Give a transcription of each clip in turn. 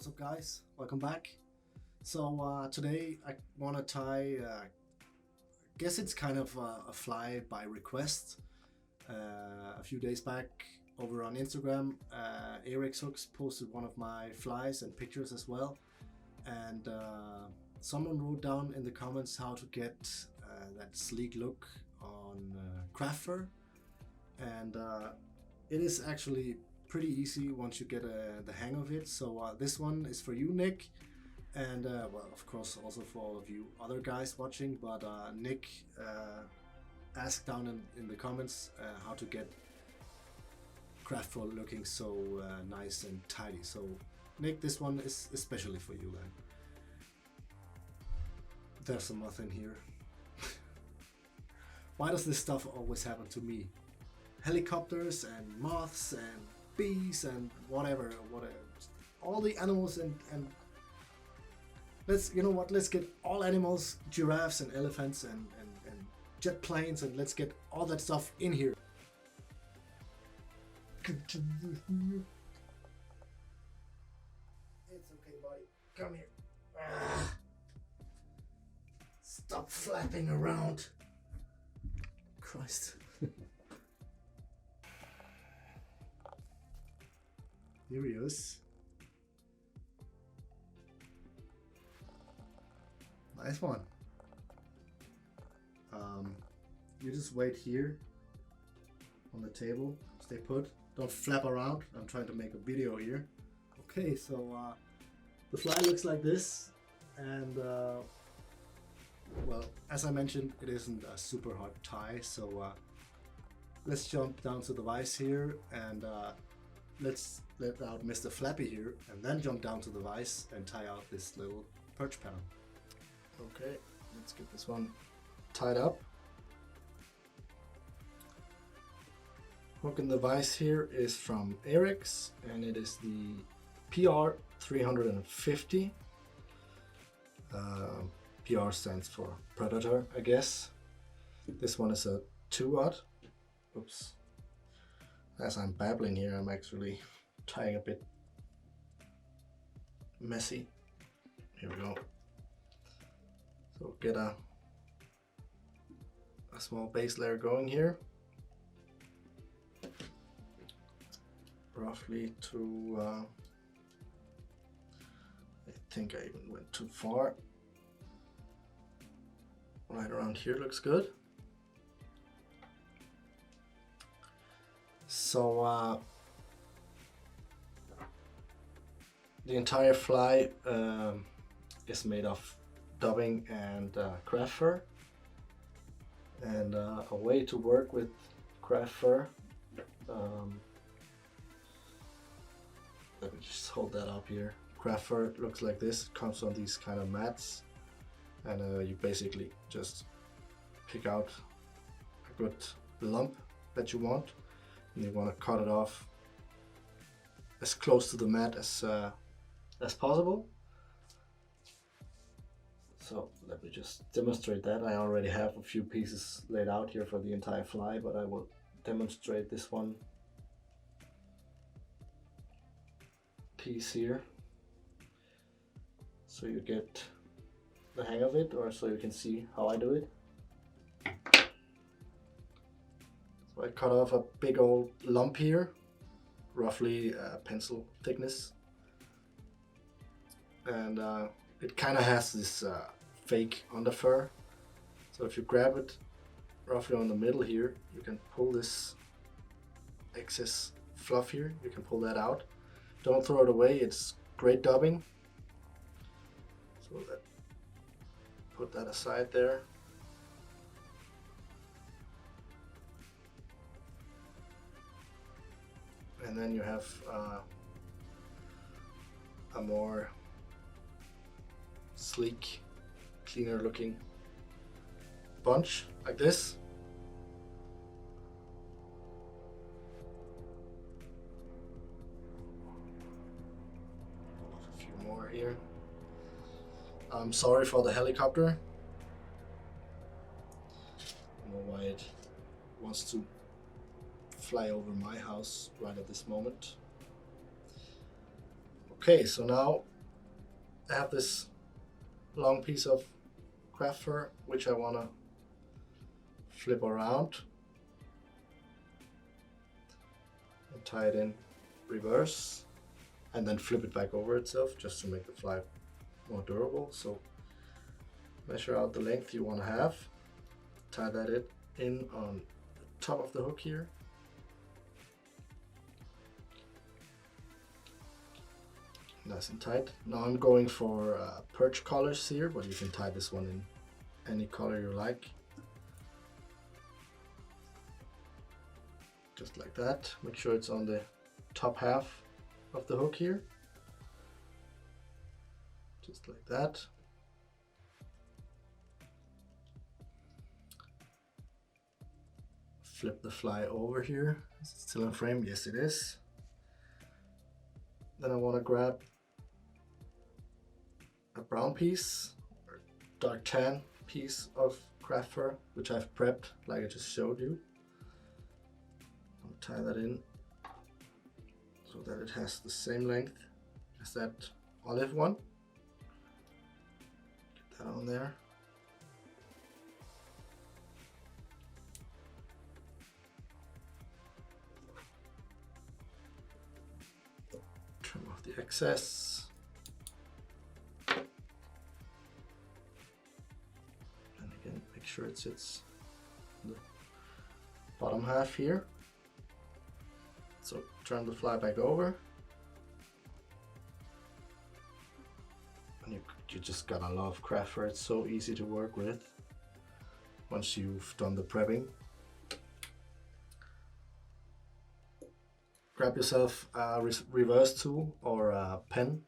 What's up, guys? Welcome back. So today I want to tie, guess it's kind of a fly by request. A few days back over on Instagram, Eric's Hooks posted one of my flies and pictures as well. And someone wrote down in the comments how to get that sleek look on craft fur. And it is actually pretty easy once you get the hang of it. So this one is for you, Nick, and well, of course also for all of you other guys watching. But Nick asked down in the comments how to get craft fur looking so nice and tidy. So Nick, this one is especially for you then. There's a moth in here. Why does this stuff always happen to me? Helicopters and moths and bees and whatever, all the animals and let's, you know what, let's get all animals, giraffes and elephants and jet planes, and let's get all that stuff in here. It's okay, buddy, come here. Stop flapping around. Christ. Here he is. Nice one. You just wait here on the table. Stay put. Don't flap around. I'm trying to make a video here. Okay, so the fly looks like this, and well, as I mentioned, it isn't a super hard tie. So let's jump down to the vise here, and let's let out Mr. Flappy here, and then jump down to the vise and tie out this little perch pattern. Okay, let's get this one tied up. Hook in the vise here is from Eric's, and it is the PR 350. PR stands for Predator, I guess. This one is a 2/0. Oops. As I'm babbling here, I'm actually tying a bit messy. Here we go. So get a small base layer going here, roughly to I think I even went too far. Right around here looks good. So the entire fly is made of dubbing and craft fur, and a way to work with craft fur, let me just hold that up here. Craft fur looks like this. It comes on these kind of mats, and you basically just pick out a good lump that you want, and you want to cut it off as close to the mat as possible. So let me just demonstrate that. I already have a few pieces laid out here for the entire fly, but I will demonstrate this one piece here so you get the hang of it, or so you can see how I do it. So I cut off a big old lump here, roughly pencil thickness, and it kind of has this fake underfur. So if you grab it roughly on the middle here, you can pull this excess fluff here, you can pull that out. Don't throw it away, it's great dubbing. So put that aside there. And then you have a more sleek, cleaner looking bunch like this. A few more here. I'm sorry for the helicopter. I don't know why it wants to fly over my house right at this moment. Okay, so now I have this long piece of craft fur which I want to flip around and tie it in reverse and then flip it back over itself just to make the fly more durable. So measure out the length you want to have, tie that in on the top of the hook here. Nice and tight. Now I'm going for perch collars here, but you can tie this one in any color you like. Just like that. Make sure it's on the top half of the hook here. Just like that. Flip the fly over here. Is it still in frame? Yes, it is. Then I want to grab a brown piece, or dark tan piece of craft fur, which I've prepped like I just showed you. I'll tie that in so that it has the same length as that olive one. Get that on there. Trim off the excess. And again, make sure it sits in the bottom half here. So turn the fly back over. And you just gotta love craft fur. It's so easy to work with once you've done the prepping. Grab yourself a reverse tool or a pen.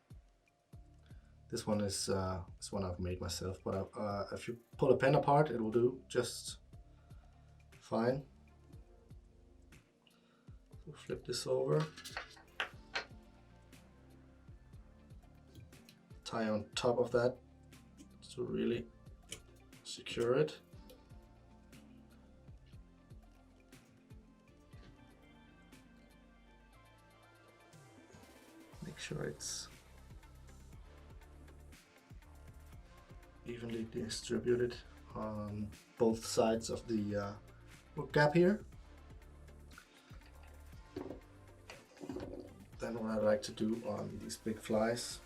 This one is one I've made myself, but if you pull a pen apart, it will do just fine. So flip this over, tie on top of that to really secure it. Make sure it's evenly distributed on both sides of the hook gap here. Then what I like to do on these big flies,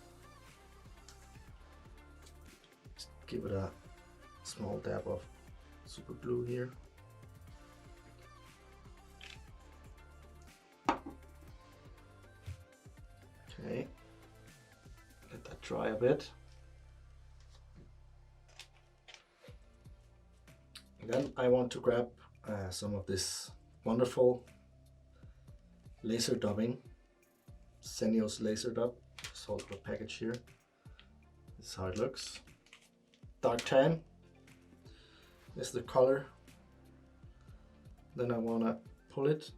just give it a small dab of super glue here. Okay, let that dry a bit. And then I want to grab some of this wonderful laser dubbing, Senio's laser dub. Just hold the package here. This is how it looks. Dark tan is the color. Then I want to pull it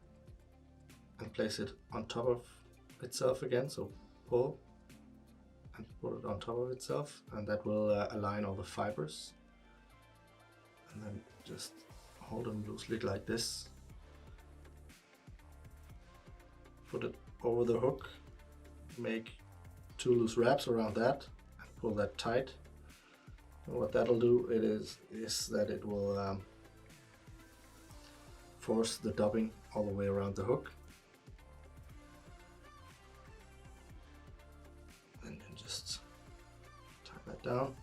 and place it on top of itself again. So pull and put it on top of itself, and that will align all the fibers. And then just hold them loosely like this. Put it over the hook, make 2 loose wraps around that, and pull that tight. And what that'll do is that it will force the dubbing all the way around the hook. And then just tie that down.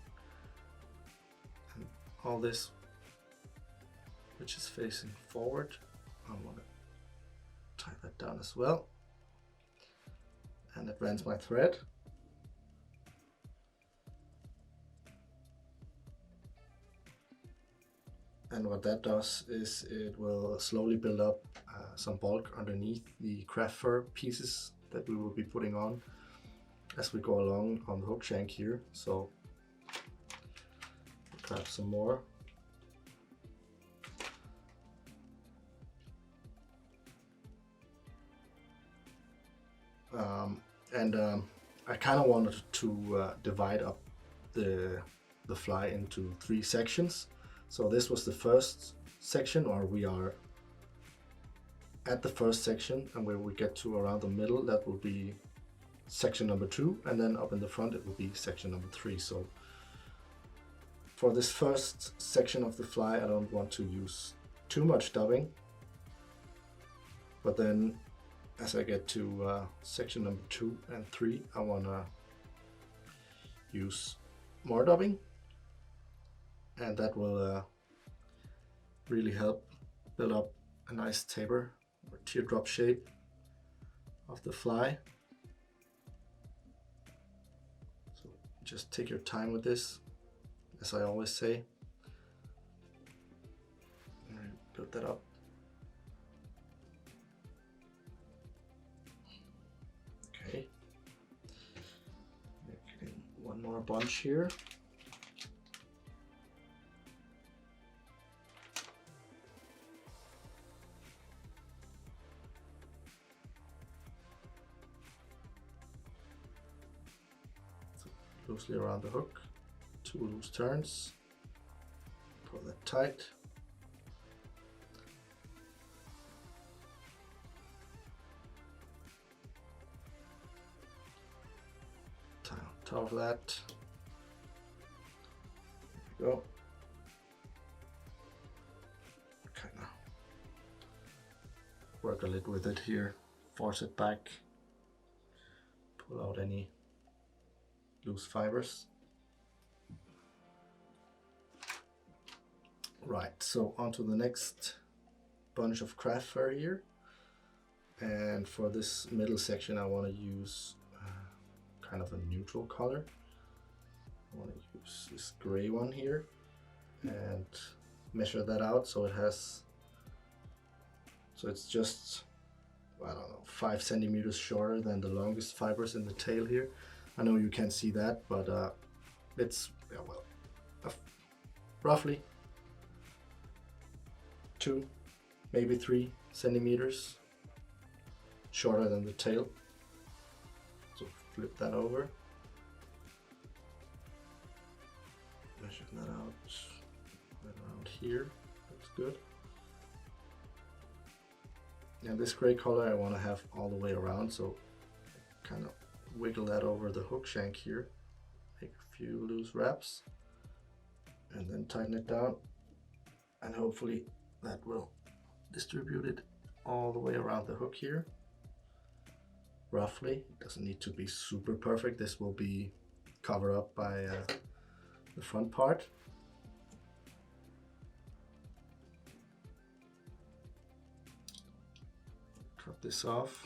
And all this, which is facing forward, I want to tie that down as well. And advance my thread. And what that does is it will slowly build up some bulk underneath the craft fur pieces that we will be putting on as we go along on the hook shank here. So grab some more. I kind of wanted to divide up the fly into 3 sections. So this was the first section, or we are at the first section, and where we get to around the middle, that will be section number 2, and then up in the front it will be section number 3. So for this first section of the fly, I don't want to use too much dubbing, but then as I get to section number 2 and 3, I want to use more dubbing, and that will really help build up a nice taper or teardrop shape of the fly. So just take your time with this, as I always say. Build that up. Okay. Getting one more bunch here. Loosely around the hook, 2 loose turns, pull that tight. Tie on top of that. There we go. Kind of work a little with it here, force it back, pull out any loose fibers. Right, so on to the next bunch of craft fur here, and for this middle section I want to use kind of a neutral color. I want to use this gray one here and measure that out so it's just, I don't know, 5 centimeters shorter than the longest fibers in the tail here. I know you can't see that, but it's, yeah, well, roughly 2, maybe 3 centimeters shorter than the tail. So flip that over, measure that out right around here. Looks good. And this gray color I want to have all the way around, so kind of wiggle that over the hook shank here, make a few loose wraps, and then tighten it down, and hopefully that will distribute it all the way around the hook here. Roughly, it doesn't need to be super perfect. This will be covered up by the front part. Cut this off.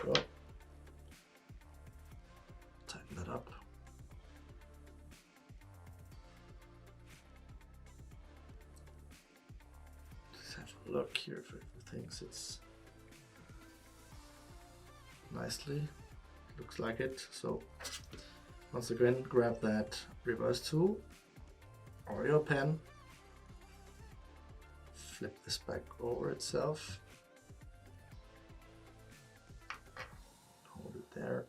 Go. Tighten that up. Just have a look here if everything sits nicely. Looks like it. So once again, grab that reverse tool or your pen, flip this back over itself, hold it there,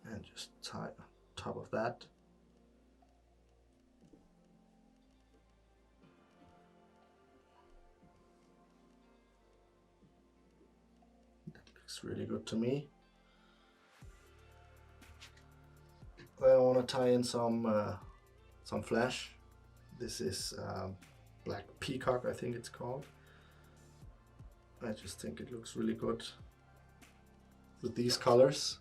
and just tie on top of that. That looks really good to me. Then I want to tie in some flash. This is black peacock, I think it's called. I just think it looks really good with these colors.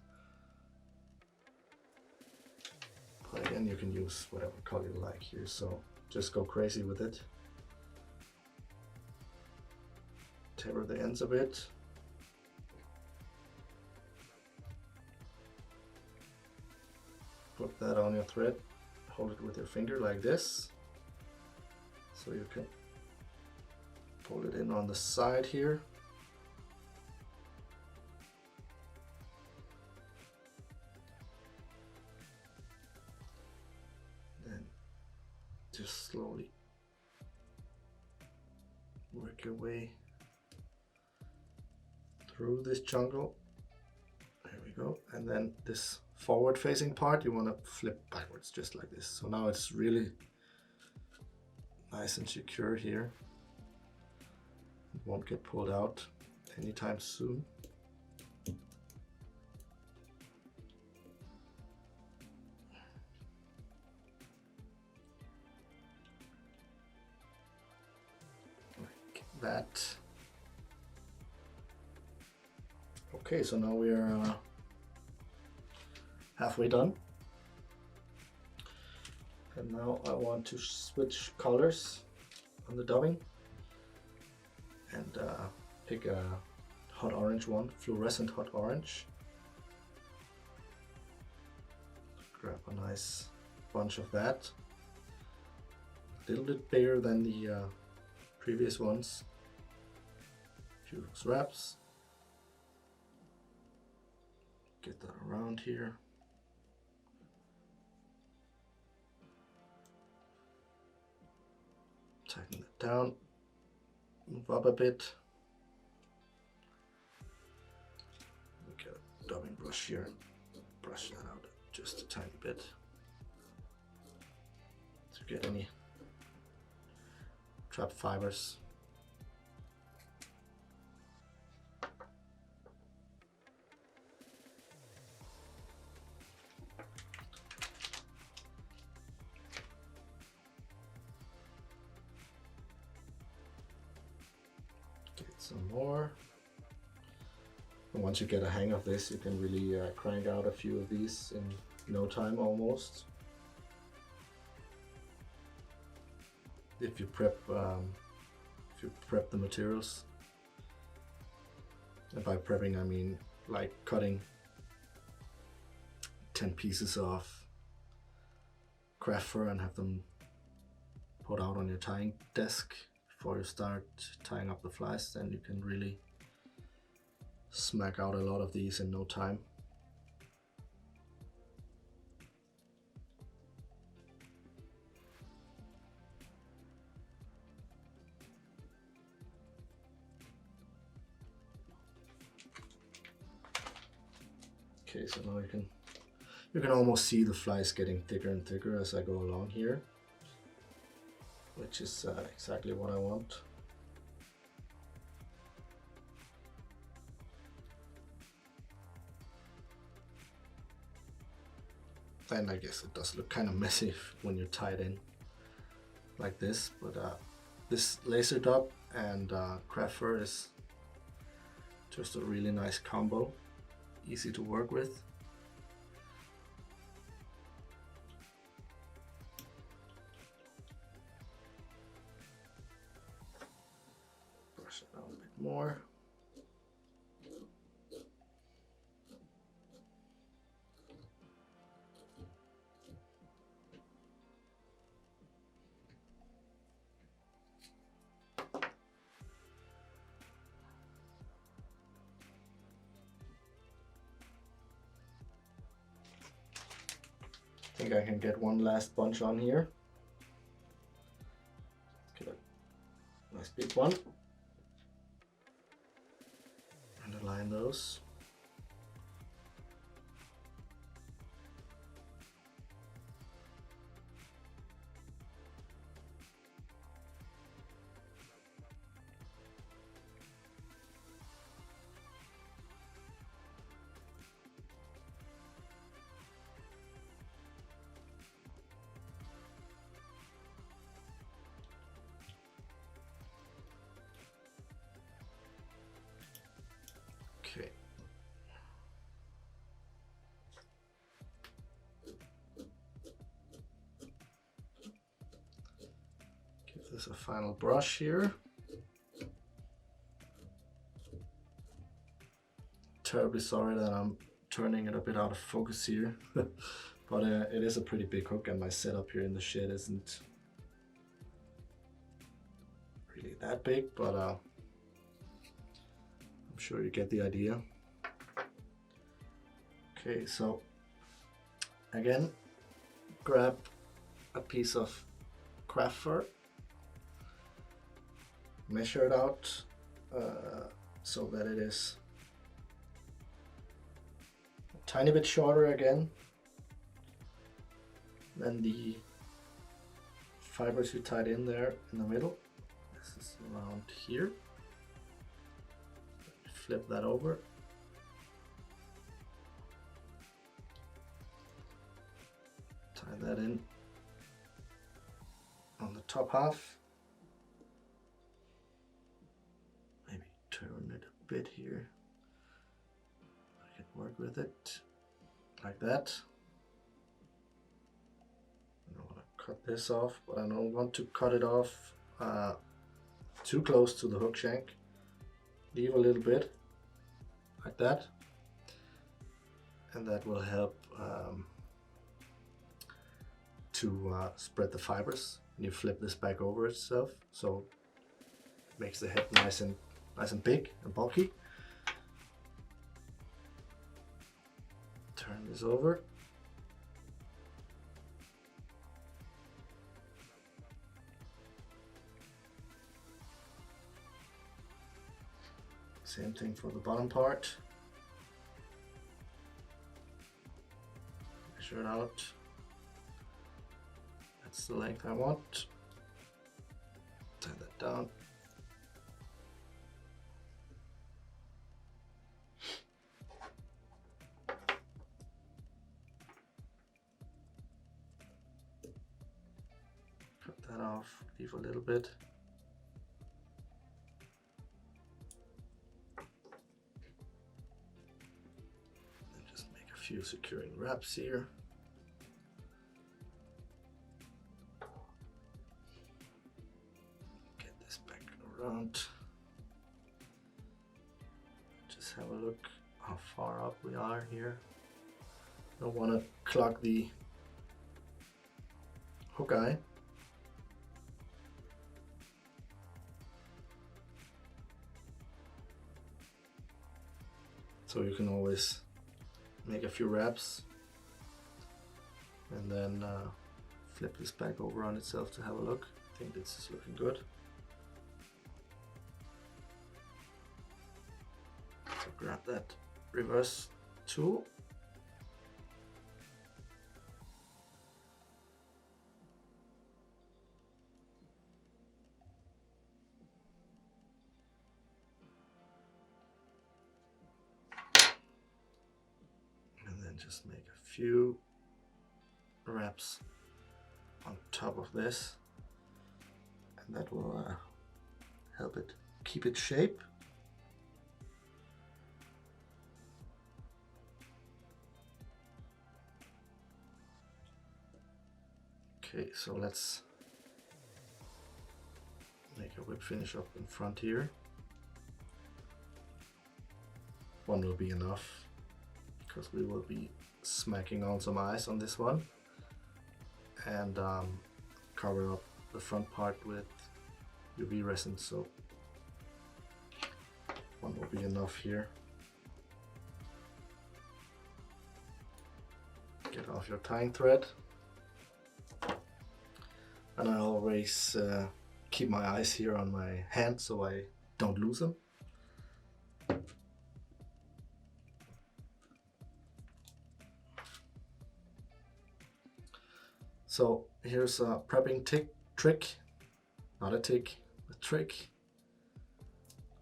But again, you can use whatever color you like here, so just go crazy with it. Taper the ends a bit. Put that on your thread, hold it with your finger like this, so you can pull it in on the side here. Then just slowly work your way through this jungle. There we go. And then this forward facing part you want to flip backwards just like this. So now it's really nice and secure here. It won't get pulled out anytime soon. Like that. Okay, so now we are halfway done. And now I want to switch colors on the dubbing and pick a hot orange one, fluorescent hot orange. Grab a nice bunch of that. A little bit bigger than the previous ones. A few wraps. Get that around here. Tighten it down. Move up a bit. Get a dubbing brush here and brush that out just a tiny bit to get any trapped fibers. Get some more. And once you get a hang of this, you can really crank out a few of these in no time almost. If you prep the materials. And by prepping I mean like cutting 10 pieces of craft fur and have them put out on your tying desk before you start tying up the flies. Then you can really smack out a lot of these in no time. Okay, so now you can almost see the flies getting thicker and thicker as I go along here, which is exactly what I want. And I guess it does look kind of messy when you're tied in like this, but this laser dub and craft fur is just a really nice combo, easy to work with. Brush it out a bit more. I think I can get one last bunch on here. Get a nice big one. And align those. Okay. Give this a final brush here. Terribly sorry that I'm turning it a bit out of focus here, but it is a pretty big hook and my setup here in the shed isn't really that big, but I'm sure you get the idea. Okay, so again, grab a piece of craft fur, measure it out so that it is a tiny bit shorter again than the fibers you tied in there in the middle. This is around here. Flip that over. Tie that in on the top half. Maybe turn it a bit here. I can work with it like that. I want to cut this off, but I don't want to cut it off too close to the hook shank. Leave a little bit like that, and that will help to spread the fibers. And you flip this back over itself, so it makes the head nice and big and bulky. Turn this over. Same thing for the bottom part. Measure it out. That's the length I want. Tie that down. Cut that off, leave a little bit. And just make a few securing wraps here. Around. Just have a look how far up we are here. Don't want to clog the hook eye. So you can always make a few wraps and then flip this back over on itself to have a look. I think this is looking good. So grab that reverse tool. And then just make a few wraps on top of this, and that will help it keep its shape. Okay, so let's make a whip finish up in front here. One will be enough because we will be smacking on some ice on this one, and cover up the front part with UV resin, so one will be enough here. Get off your tying thread. And I always keep my eyes here on my hand so I don't lose them. So here's a prepping trick, not a tick, a trick.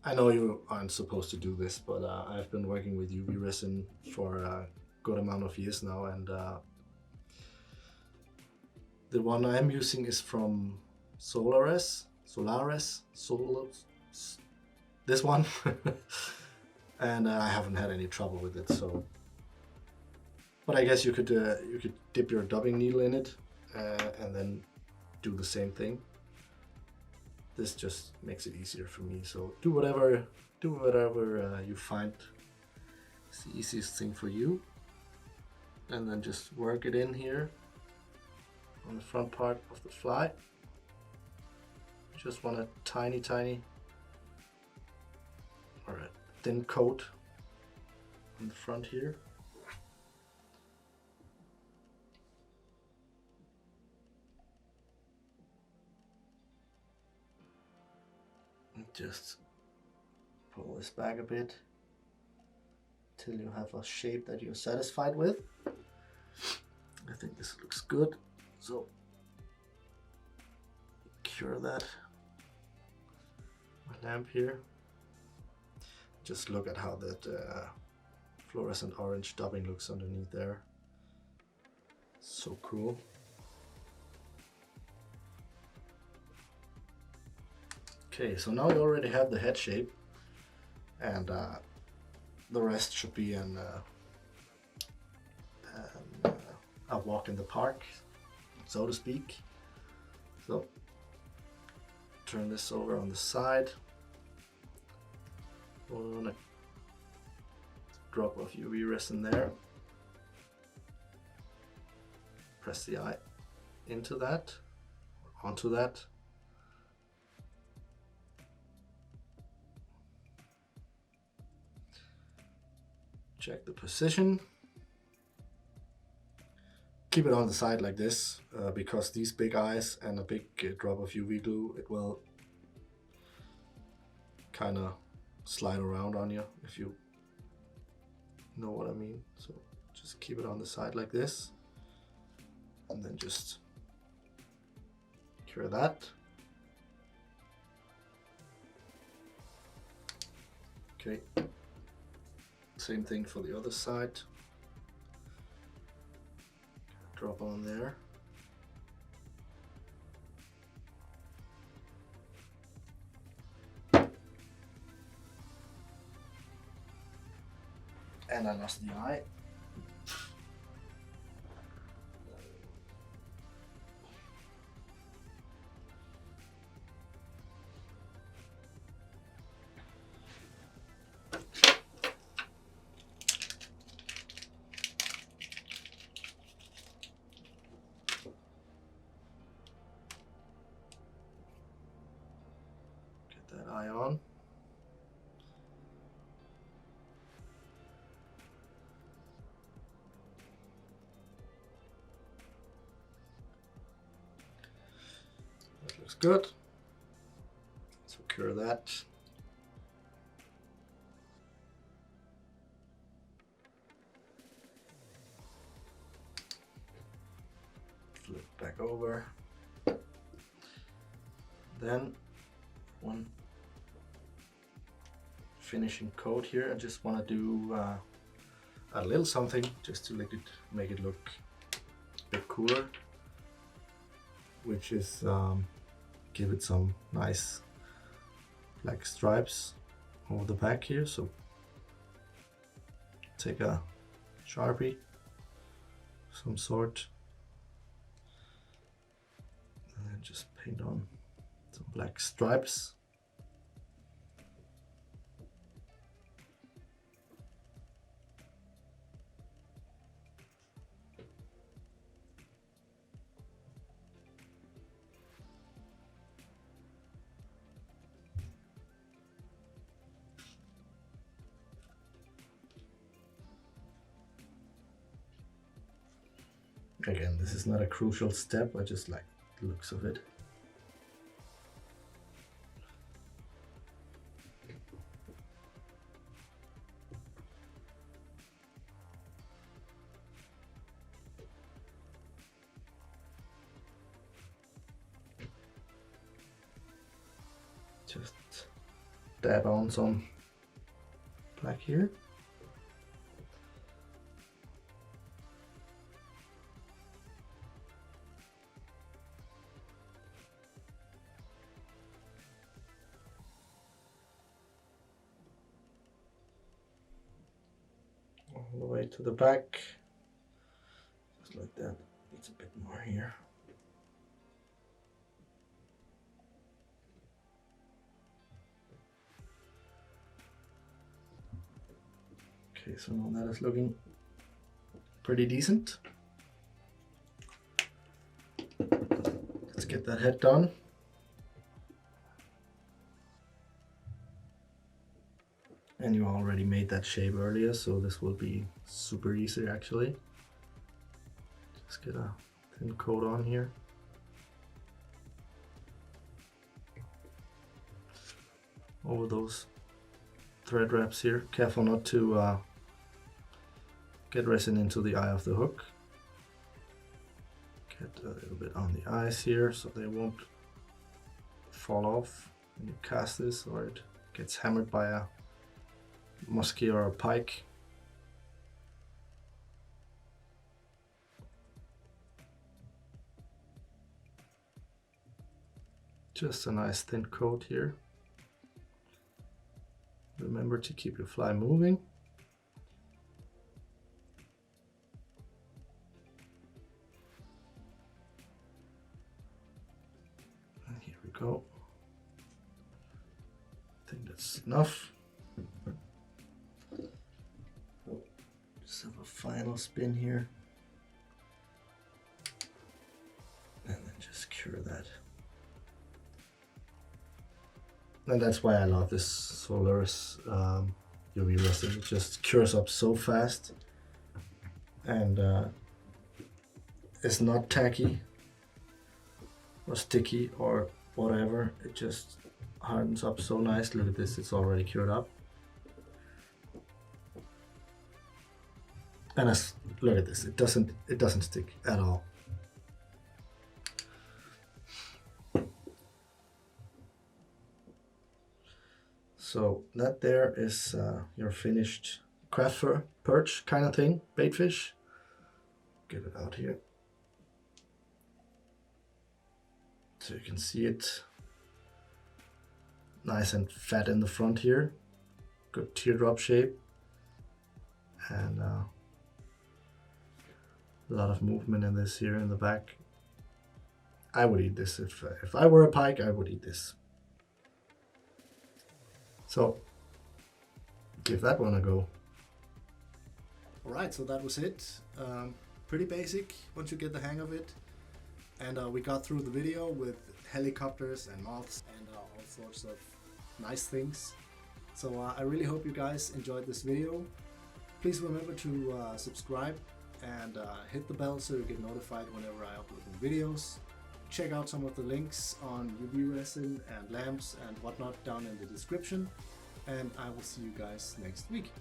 I know you aren't supposed to do this, but I've been working with UV resin for a good amount of years now, and the one I'm using is from Solaris, this one, and I haven't had any trouble with it. So, but I guess you could dip your dubbing needle in it and then do the same thing. This just makes it easier for me. So do whatever you find is the easiest thing for you, and then just work it in here on the front part of the fly. You just want a tiny or a thin coat on the front here. And just pull this back a bit till you have a shape that you're satisfied with. I think this looks good. So cure that. My lamp here. Just look at how that fluorescent orange dubbing looks underneath there. So cool. Okay, so now we already have the head shape, and the rest should be a walk in the park, so to speak. So turn this over on the side. We're gonna drop a few UV in there. Press the eye into that, onto that. Check the position. Keep it on the side like this, because these big eyes and a big drop of UV glue, it will kind of slide around on you, if you know what I mean. So just keep it on the side like this, and then just cure that. Okay, same thing for the other side. Drop on there. And I lost the eye. Get that eye on. That looks good. So cure that. Flip back over. Then one finishing coat here. I just want to do a little something just to make it look a bit cooler, which is give it some nice black stripes over the back here. So take a Sharpie, some sort, and then just paint on some black stripes. Again, this is not a crucial step, I just like the looks of it. Just dab on some black here. All the way to the back, just like that. Needs a bit more here. Okay, so now that is looking pretty decent. Let's get that head done. And you already made that shape earlier, so this will be super easy actually. Just get a thin coat on here. Over those thread wraps here. Careful not to get resin into the eye of the hook. Get a little bit on the eyes here so they won't fall off when you cast this, or it gets hammered by a muskie or a pike. Just a nice thin coat here. Remember to keep your fly moving. And here we go. I think that's enough. Just have a final spin here. And then just cure that. And that's why I love this Solaris UV resin. It just cures up so fast, and it's not tacky or sticky or whatever. It just hardens up so nice. Look at this, it's already cured up. And look at this, it doesn't stick at all. So that there is your finished craft fur perch kind of thing, bait fish. Get it out here so you can see it nice and fat in the front here. Good teardrop shape, and a lot of movement in this here in the back. I would eat this if I were a pike. I would eat this. So give that one a go. Alright, so that was it. Pretty basic once you get the hang of it. And we got through the video with helicopters and moths and all sorts of nice things. So I really hope you guys enjoyed this video. Please remember to subscribe and hit the bell so you get notified whenever I upload new videos. Check out some of the links on UV resin and lamps and whatnot down in the description, and I will see you guys next week.